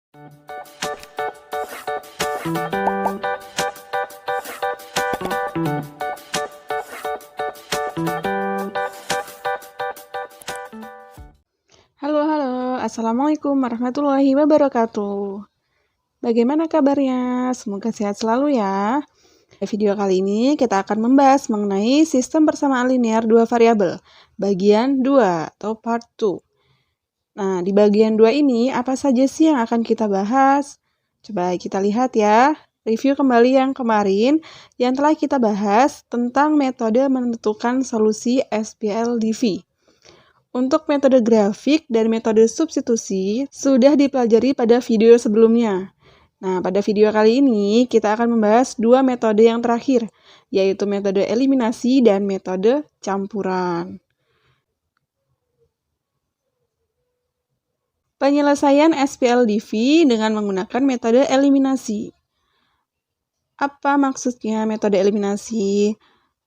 Halo, Assalamualaikum warahmatullahi wabarakatuh. Bagaimana kabarnya? Semoga sehat selalu ya. Di video kali ini kita akan membahas mengenai sistem persamaan linear dua variabel, bagian 2 atau part 2. Nah, di bagian 2 ini apa saja sih yang akan kita bahas? Coba kita lihat ya. Review kembali yang kemarin yang telah kita bahas tentang metode menentukan solusi SPLDV. Untuk metode grafik dan metode substitusi sudah dipelajari pada video sebelumnya. Nah, pada video kali ini kita akan membahas dua metode yang terakhir, yaitu metode eliminasi dan metode campuran. Penyelesaian SPLDV dengan menggunakan metode eliminasi. Apa maksudnya metode eliminasi?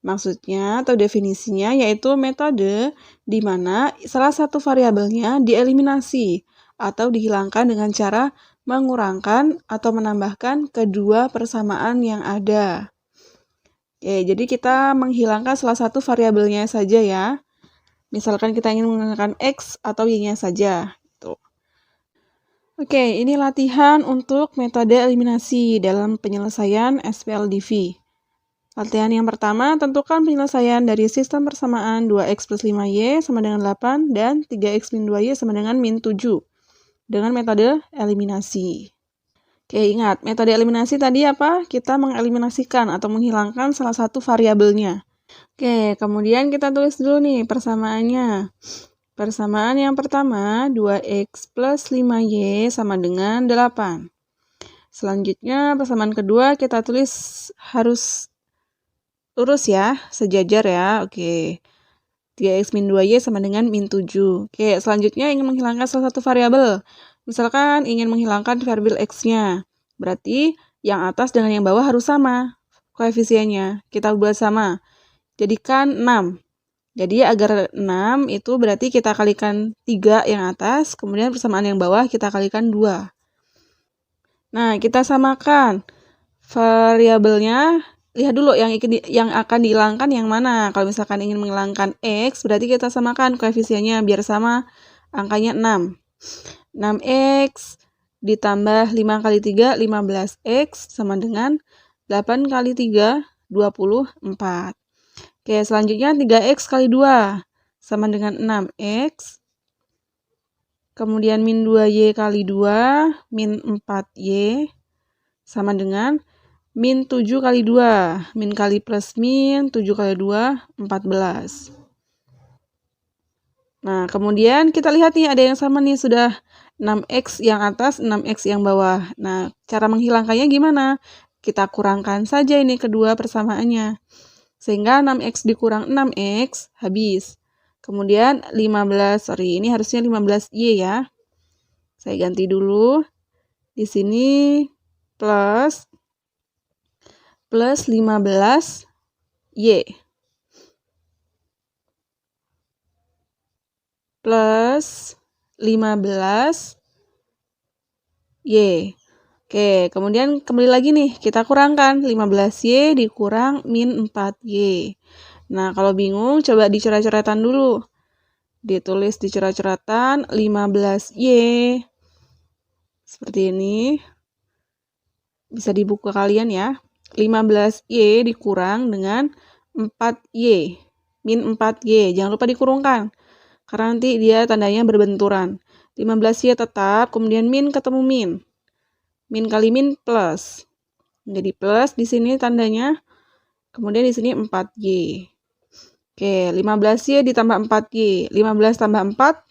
Maksudnya atau definisinya yaitu metode di mana salah satu variabelnya dieliminasi atau dihilangkan dengan cara mengurangkan atau menambahkan kedua persamaan yang ada. Oke, jadi kita menghilangkan salah satu variabelnya saja ya. Misalkan kita ingin menggunakan X atau Y-nya saja. Oke, ini latihan untuk metode eliminasi dalam penyelesaian SPLDV. Latihan yang pertama, tentukan penyelesaian dari sistem persamaan 2x plus 5y sama dengan 8 dan 3x min 2y sama dengan min 7 dengan metode eliminasi. Oke, ingat, metode eliminasi tadi apa? Kita mengeliminasikan atau menghilangkan salah satu variabelnya. Oke, kemudian kita tulis dulu nih persamaannya. Persamaan yang pertama, 2x plus 5y sama dengan 8. Selanjutnya, persamaan kedua kita tulis harus lurus ya, sejajar ya. Oke. 3x min 2y sama dengan min 7. Oke, selanjutnya ingin menghilangkan salah satu variabel. Misalkan ingin menghilangkan variabel x-nya. Berarti yang atas dengan yang bawah harus sama koefisiennya. Kita buat sama. Jadikan 6. Jadi agar 6 itu berarti kita kalikan 3 yang atas, kemudian persamaan yang bawah kita kalikan 2. Nah, kita samakan variabelnya. Lihat dulu yang akan dihilangkan yang mana. Kalau misalkan ingin menghilangkan X, berarti kita samakan koefisiennya biar sama angkanya 6. 6X ditambah 5 kali 3, 15X sama dengan 8 kali 3, 24. Oke, selanjutnya 3X kali 2 sama dengan 6X. Kemudian min 2Y kali 2, min 4Y sama dengan min 7 kali 2, min kali plus min, 7 kali 2, 14. Nah, kemudian kita lihat nih ada yang sama nih, sudah 6X yang atas, 6X yang bawah. Nah, cara menghilangkannya gimana? Kita kurangkan saja ini kedua persamaannya. Sehingga 6X dikurang 6X, habis. Kemudian ini harusnya 15Y ya. Saya ganti dulu. Di sini plus 15Y plus 15Y. Oke, kemudian kembali lagi nih, kita kurangkan 15Y dikurang min 4Y. Nah, kalau bingung coba dicoret-coretan dulu. Ditulis di coret-coretan 15Y. Seperti ini. Bisa dibuka kalian ya. 15Y dikurang dengan 4Y. Min 4Y. Jangan lupa dikurungkan. Karena nanti dia tandanya berbenturan. 15Y tetap, kemudian min ketemu min. Min kali min plus. Jadi plus di sini tandanya. Kemudian di sini 4Y. Oke, 15Y ditambah 4Y. 15 tambah 4,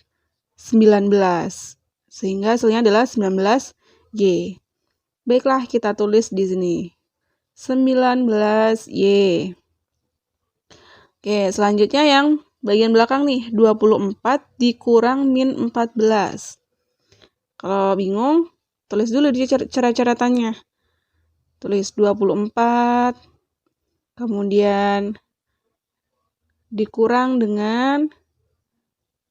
19. Sehingga hasilnya adalah 19Y. Baiklah, kita tulis di sini. 19Y. Oke, selanjutnya yang bagian belakang nih. 24 dikurang min 14. Kalau bingung, tulis dulu di cara-caratannya. Tulis 24. Kemudian dikurang dengan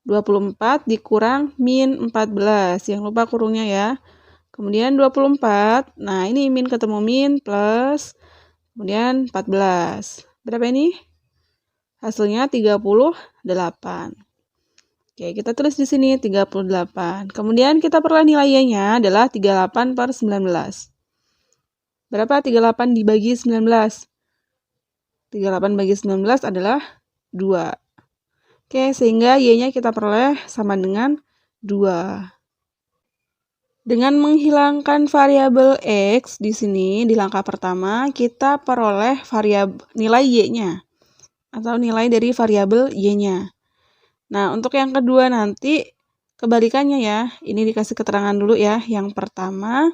24 dikurang min 14. Jangan lupa kurungnya ya. Kemudian 24. Nah, ini min ketemu min plus. Kemudian 14. Berapa ini? Hasilnya 38. Oke, kita tulis di sini 38. Kemudian kita peroleh nilai Y-nya adalah 38 per 19. Berapa 38 dibagi 19? 38 bagi 19 adalah 2. Oke, sehingga Y-nya kita peroleh sama dengan 2. Dengan menghilangkan variabel X di sini, di langkah pertama, kita peroleh nilai Y-nya. Atau nilai dari variabel Y-nya. Nah, untuk yang kedua nanti, kebalikannya ya. Ini dikasih keterangan dulu ya. Yang pertama,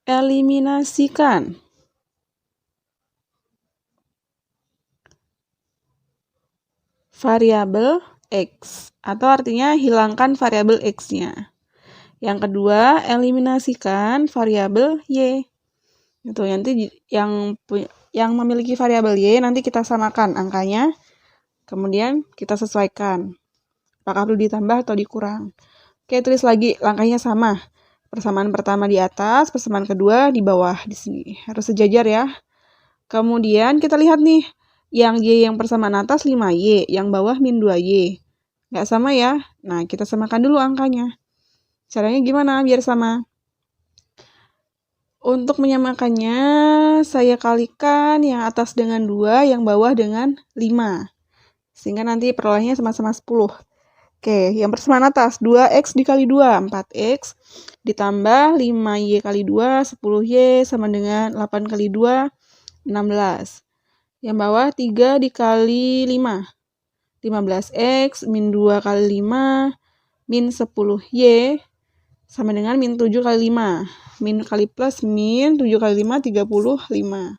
eliminasikan variabel X. Atau artinya hilangkan variabel X-nya. Yang kedua, eliminasikan variabel Y. Itu nanti yang memiliki variabel Y nanti kita samakan angkanya. Kemudian kita sesuaikan. Apakah perlu ditambah atau dikurang. Oke, tulis lagi langkahnya sama. Persamaan pertama di atas, persamaan kedua di bawah di sini. Harus sejajar ya. Kemudian kita lihat nih, yang Y yang persamaan atas 5Y, yang bawah min 2Y. Nggak sama ya? Nah, kita samakan dulu angkanya. Caranya gimana biar sama? Untuk menyamakannya, saya kalikan yang atas dengan 2, yang bawah dengan 5. Sehingga nanti perolehnya sama-sama 10. Oke, yang persamaan atas, 2X dikali 2, 4X, ditambah 5Y kali 2, 10Y, sama dengan 8 kali 2, 16. Yang bawah, 3 dikali 5, 15X, min 2 kali 5, min 10Y, sama dengan min 7 kali 5. Min kali plus, min 7 kali 5, 35.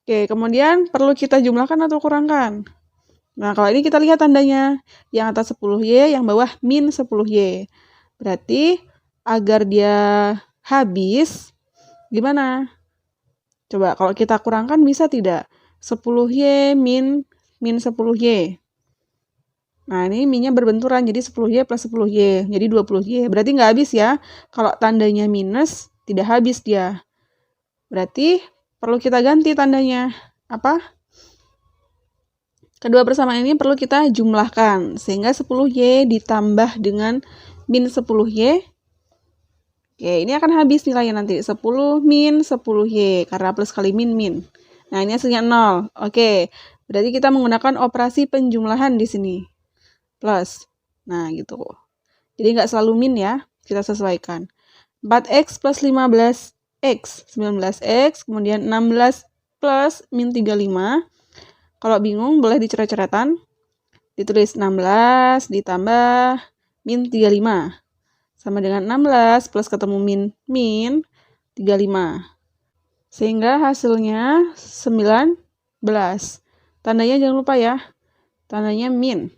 Oke, kemudian perlu kita jumlahkan atau kurangkan? Nah, kalau ini kita lihat tandanya. Yang atas 10Y, yang bawah min 10Y. Berarti, agar dia habis, gimana? Coba, kalau kita kurangkan bisa tidak? 10Y min 10Y. Nah, ini minnya berbenturan, jadi 10Y plus 10Y. Jadi 20Y. Berarti nggak habis ya. Kalau tandanya minus, tidak habis dia. Berarti, perlu kita ganti tandanya. Apa? Kedua persamaan ini perlu kita jumlahkan, sehingga 10Y ditambah dengan min 10Y. Oke, ini akan habis nilainya nanti, 10 min 10Y, karena plus kali min, min. Nah, ini hasilnya 0. Oke, berarti kita menggunakan operasi penjumlahan di sini. Plus. Nah, gitu. Jadi nggak selalu min ya, kita sesuaikan. 4X plus 15X, 19X, kemudian 16 plus min 35. Kalau bingung, boleh dicoret-coretan. Ditulis 16 ditambah min 35. Sama dengan 16 plus ketemu min 35. Sehingga hasilnya 19. Tandanya jangan lupa ya. Tandanya min.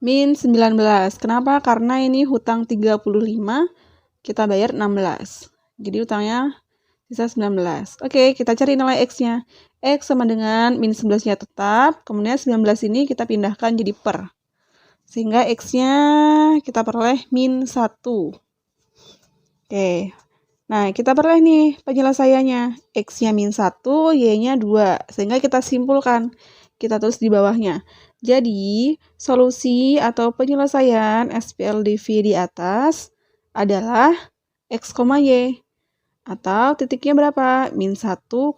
Min 19. Kenapa? Karena ini hutang 35, kita bayar 16. Jadi hutangnya sisa 19. Oke, kita cari nilai X-nya. X sama dengan min 11-nya tetap, kemudian 19 ini kita pindahkan jadi per. Sehingga X-nya kita peroleh min 1. Oke, nah kita peroleh nih penyelesaiannya. X-nya min 1, Y-nya 2. Sehingga kita simpulkan, kita tulis di bawahnya. Jadi, solusi atau penyelesaian SPLDV di atas adalah X, Y. Atau titiknya berapa? Min 1,2.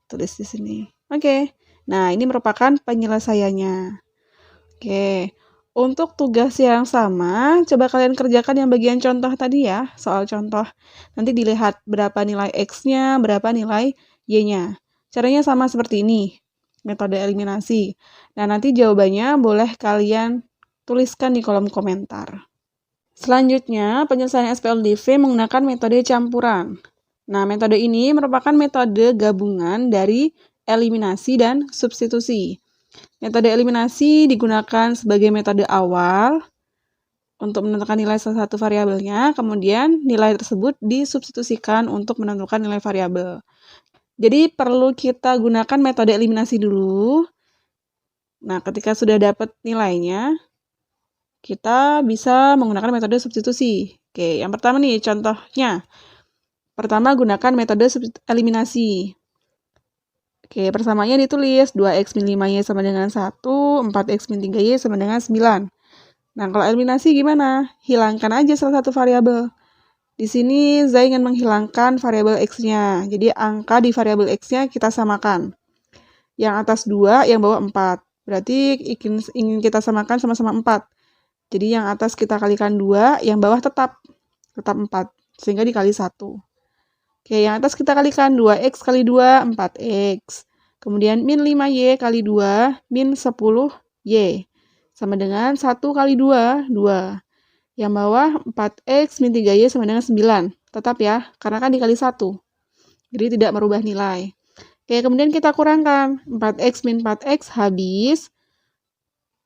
Tulis di sini. Oke. Nah, ini merupakan penyelesaiannya. Oke. Untuk tugas yang sama, coba kalian kerjakan yang bagian contoh tadi ya. Soal contoh. Nanti dilihat berapa nilai X-nya, berapa nilai Y-nya. Caranya sama seperti ini. Metode eliminasi. Nah, nanti jawabannya boleh kalian tuliskan di kolom komentar. Selanjutnya, penyelesaian SPLDV menggunakan metode campuran. Nah, metode ini merupakan metode gabungan dari eliminasi dan substitusi. Metode eliminasi digunakan sebagai metode awal untuk menentukan nilai salah satu variabelnya, kemudian nilai tersebut disubstitusikan untuk menentukan nilai variabel. Jadi, perlu kita gunakan metode eliminasi dulu. Nah, ketika sudah dapat nilainya, kita bisa menggunakan metode substitusi. Oke, yang pertama nih contohnya. Pertama, gunakan metode eliminasi. Oke, persamaannya ditulis 2x min 5y sama dengan 1, 4x min 3y sama dengan 9. Nah, kalau eliminasi gimana? Hilangkan aja salah satu variabel. Di sini Zai ingin menghilangkan variabel x-nya. Jadi, angka di variabel x-nya kita samakan. Yang atas 2, yang bawah 4. Berarti ingin kita samakan sama-sama 4. Jadi, yang atas kita kalikan 2, yang bawah tetap 4. Sehingga dikali 1. Oke, yang atas kita kalikan 2x kali 2, 4x. Kemudian min 5y kali 2, min 10y. Sama dengan 1 kali 2, 2. Yang bawah 4x min 3y sama dengan 9. Tetap ya, karena kan dikali 1. Jadi tidak merubah nilai. Oke, kemudian kita kurangkan. 4x min 4x habis.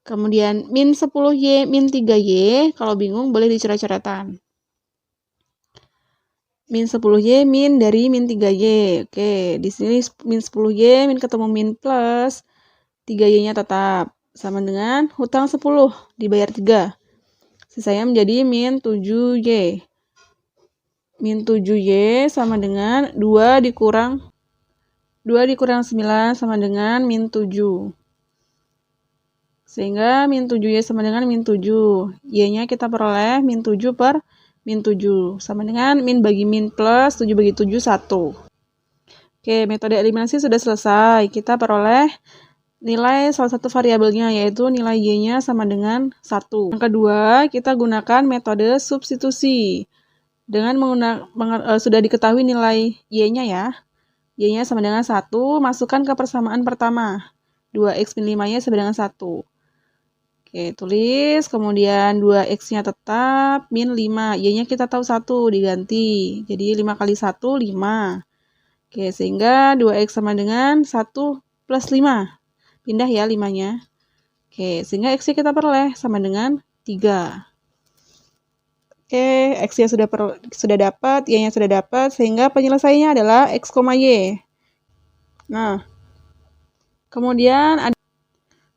Kemudian min 10y min 3y. Kalau bingung boleh dicoret-coretan. Min 10y min dari min 3y. Oke, di sini min 10y min ketemu min plus 3y-nya tetap. Sama dengan hutang 10 dibayar 3. Sisanya menjadi min 7y. Min 7y sama dengan 2 dikurang 9 sama dengan min 7. Sehingga min 7y sama dengan min 7. Y-nya kita peroleh min 7 per min 7. Sama dengan min bagi min plus 7 bagi 7, 1. Oke, metode eliminasi sudah selesai. Kita peroleh nilai salah satu variabelnya, yaitu nilai y-nya sama dengan 1. Yang kedua, kita gunakan metode substitusi. Dengan sudah diketahui nilai y-nya ya. Y-nya sama dengan 1, masukkan ke persamaan pertama. 2x min 5y sama dengan 1. Oke, tulis, kemudian 2x-nya tetap, min 5. Y-nya kita tahu 1, diganti. Jadi 5 kali 1, 5. Oke, sehingga 2x sama dengan 1 plus 5. Pindah ya 5-nya. Oke, sehingga x-nya kita peroleh sama dengan 3. Oke, x-nya sudah dapat, y-nya sudah dapat, sehingga penyelesaiannya adalah x, y. Nah, kemudian ada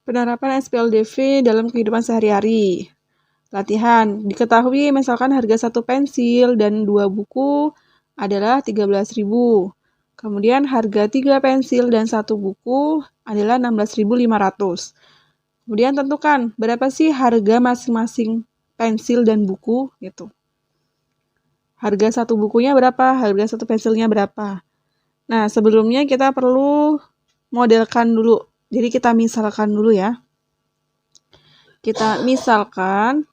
penerapan SPLDV dalam kehidupan sehari-hari. Latihan. Diketahui misalkan harga 1 pensil dan 2 buku adalah 13.000. Kemudian harga 3 pensil dan 1 buku adalah 16.500. Kemudian tentukan berapa sih harga masing-masing pensil dan buku gitu. Harga 1 bukunya berapa? Harga 1 pensilnya berapa? Nah, sebelumnya kita perlu modelkan dulu. Jadi kita misalkan dulu ya. Kita misalkan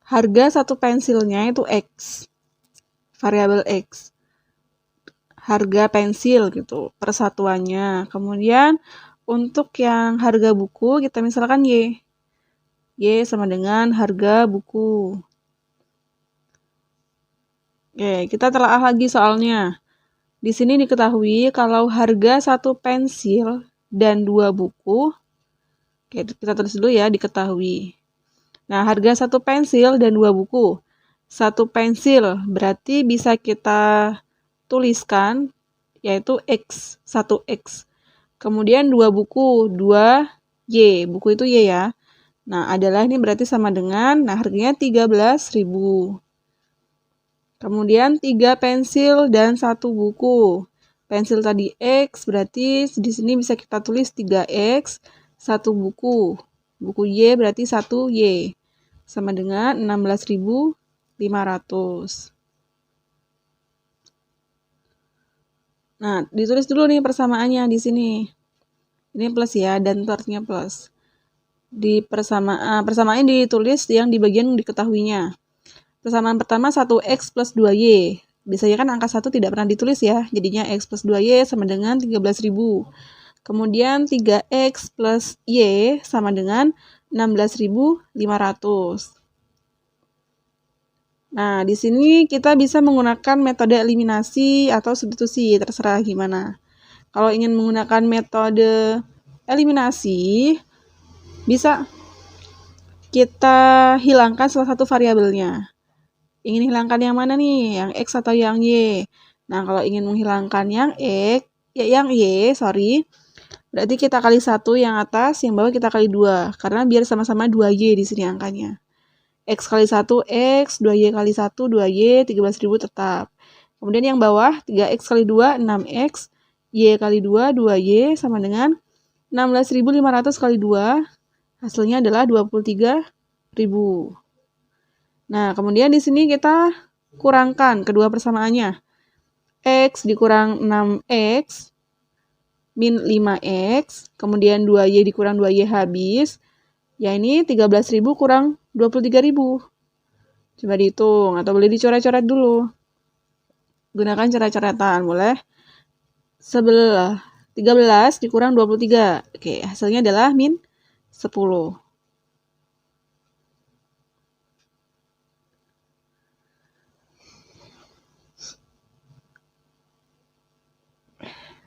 harga 1 pensilnya itu X. Variabel X. Harga pensil gitu, persatuannya. Kemudian untuk yang harga buku kita misalkan Y. Y sama dengan harga buku. Oke, kita telaah lagi soalnya. Di sini diketahui kalau harga 1 pensil dan 2 buku, oke, kita tulis dulu ya, diketahui. Nah, harga 1 pensil dan 2 buku. 1 pensil berarti bisa kita tuliskan, yaitu X, 1X. Kemudian 2 buku, 2Y. Buku itu Y ya. Nah, adalah ini berarti sama dengan, harganya 13.000. Kemudian 3 pensil dan 1 buku. Pensil tadi X, berarti di sini bisa kita tulis 3X, 1 buku. Buku Y berarti 1Y. Sama dengan 16.500. Nah, ditulis dulu nih persamaannya di sini. Ini plus ya, dan artinya plus. Di persamaan ditulis yang di bagian diketahuinya. Persamaan pertama 1x plus 2y. Biasanya kan angka 1 tidak pernah ditulis ya. Jadinya x plus 2y sama dengan 13.000. Kemudian 3x plus y sama dengan 16.500. Nah, di sini kita bisa menggunakan metode eliminasi atau substitusi, terserah gimana. Kalau ingin menggunakan metode eliminasi, bisa kita hilangkan salah satu variabelnya. Ingin hilangkan yang mana nih? Yang X atau yang Y? Nah, kalau ingin menghilangkan yang Y, Berarti kita kali 1 yang atas, yang bawah kita kali 2. Karena biar sama-sama 2Y di sini angkanya. X kali 1, X, 2Y kali 1, 2Y, 13.000 tetap. Kemudian yang bawah, 3X kali 2, 6X, Y kali 2, 2Y, sama dengan 16.500 kali 2, hasilnya adalah 23.000. Nah, kemudian di sini kita kurangkan kedua persamaannya. X dikurang 6X, min 5X, kemudian 2Y dikurang 2Y habis. Ya ini 13.000 kurang 23.000. Coba dihitung, atau boleh dicoret-coret dulu. Gunakan coret-coretan, boleh. 13 dikurang 23. Oke, hasilnya adalah min 10.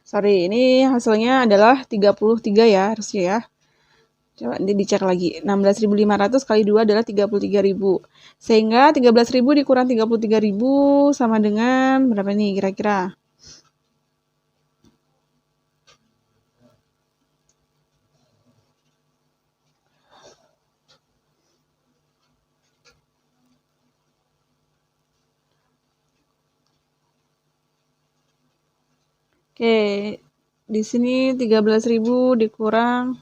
Sorry, ini hasilnya adalah 33 ya, harusnya ya. Coba nanti dicek lagi. 16.500 kali 2 adalah 33.000. Sehingga 13.000 dikurang 33.000 sama dengan berapa nih kira-kira? Oke, di sini 13.000 dikurang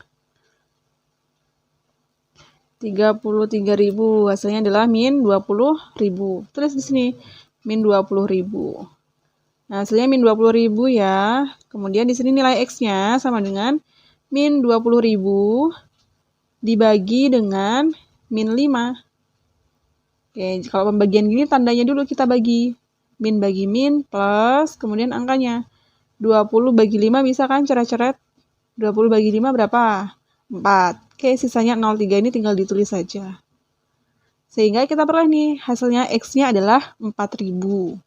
33.000, hasilnya adalah min 20.000. Terus di sini min 20.000. Nah, hasilnya min 20.000 ya. Kemudian di sini nilai X-nya sama dengan min 20.000 dibagi dengan min 5. Oke, kalau pembagian gini tandanya dulu kita bagi. Min bagi min plus, kemudian angkanya. 20 bagi 5 bisa kan coret-coret? 20 bagi 5 berapa? 4. Oke, sisanya 0,3 ini tinggal ditulis saja. Sehingga kita peroleh nih, hasilnya X-nya adalah 4.000.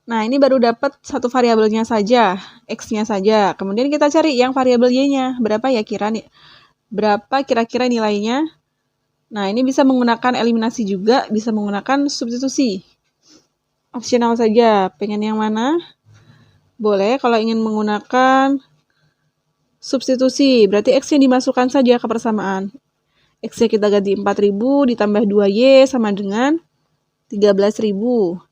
Nah, ini baru dapat satu variabelnya saja, X-nya saja. Kemudian kita cari yang variabel Y-nya. Berapa ya berapa kira-kira nilainya? Nah, ini bisa menggunakan eliminasi juga, bisa menggunakan substitusi. Opsional saja. Pengen yang mana? Boleh kalau ingin menggunakan substitusi. Berarti X-nya dimasukkan saja ke persamaan. X-nya kita ganti 4.000 ditambah 2Y sama dengan 13.000.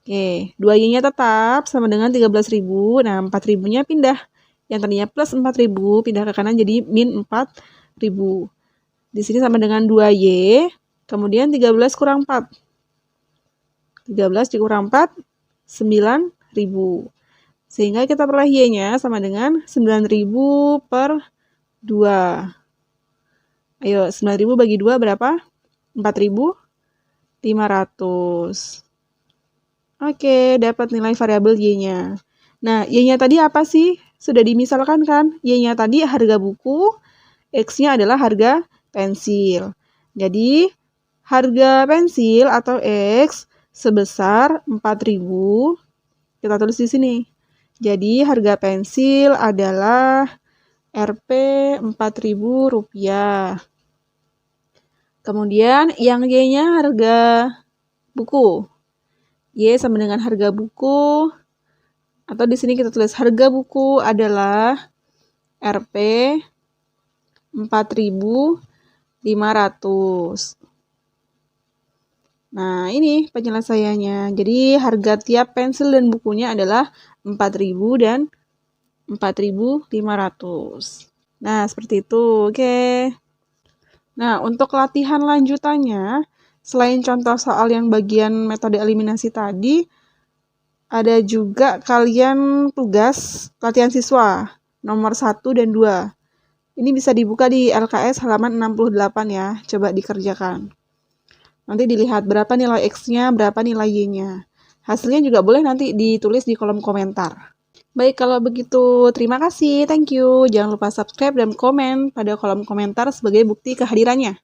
Oke, 2Y-nya tetap sama dengan 13.000. Nah, 4.000-nya pindah. Yang tadinya plus 4.000 pindah ke kanan jadi min 4.000. Di sini sama dengan 2Y, kemudian 13 kurang 4. 13 dikurang 4, 9.000. Sehingga kita peroleh Y-nya sama dengan 9.000 per 2. Ayo, 9.000 bagi 2 berapa? 4.500. Oke, dapat nilai variabel Y-nya. Nah, Y-nya tadi apa sih? Sudah dimisalkan kan? Y-nya tadi harga buku, X-nya adalah harga pensil. Jadi, harga pensil atau X sebesar 4.000. Kita tulis di sini. Jadi, harga pensil adalah Rp 4.000 rupiah. Kemudian, yang Y-nya harga buku. Y sama dengan harga buku, atau di sini kita tulis harga buku adalah Rp 4.500. Nah, ini penyelesaiannya. Jadi, harga tiap pensil dan bukunya adalah 4.000 dan 4.500. Nah, seperti itu. Oke. Nah, untuk latihan lanjutannya, selain contoh soal yang bagian metode eliminasi tadi, ada juga kalian tugas latihan siswa nomor 1 dan 2. Ini bisa dibuka di LKS halaman 68 ya, coba dikerjakan. Nanti dilihat berapa nilai X-nya, berapa nilai Y-nya. Hasilnya juga boleh nanti ditulis di kolom komentar. Baik, kalau begitu terima kasih, thank you. Jangan lupa subscribe dan komen pada kolom komentar sebagai bukti kehadirannya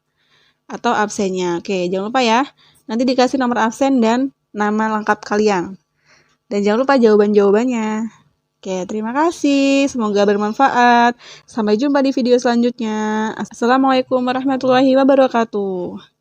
atau absennya. Oke, jangan lupa ya. Nanti dikasih nomor absen dan nama lengkap kalian. Dan jangan lupa jawaban-jawabannya. Oke, terima kasih. Semoga bermanfaat. Sampai jumpa di video selanjutnya. Assalamualaikum warahmatullahi wabarakatuh.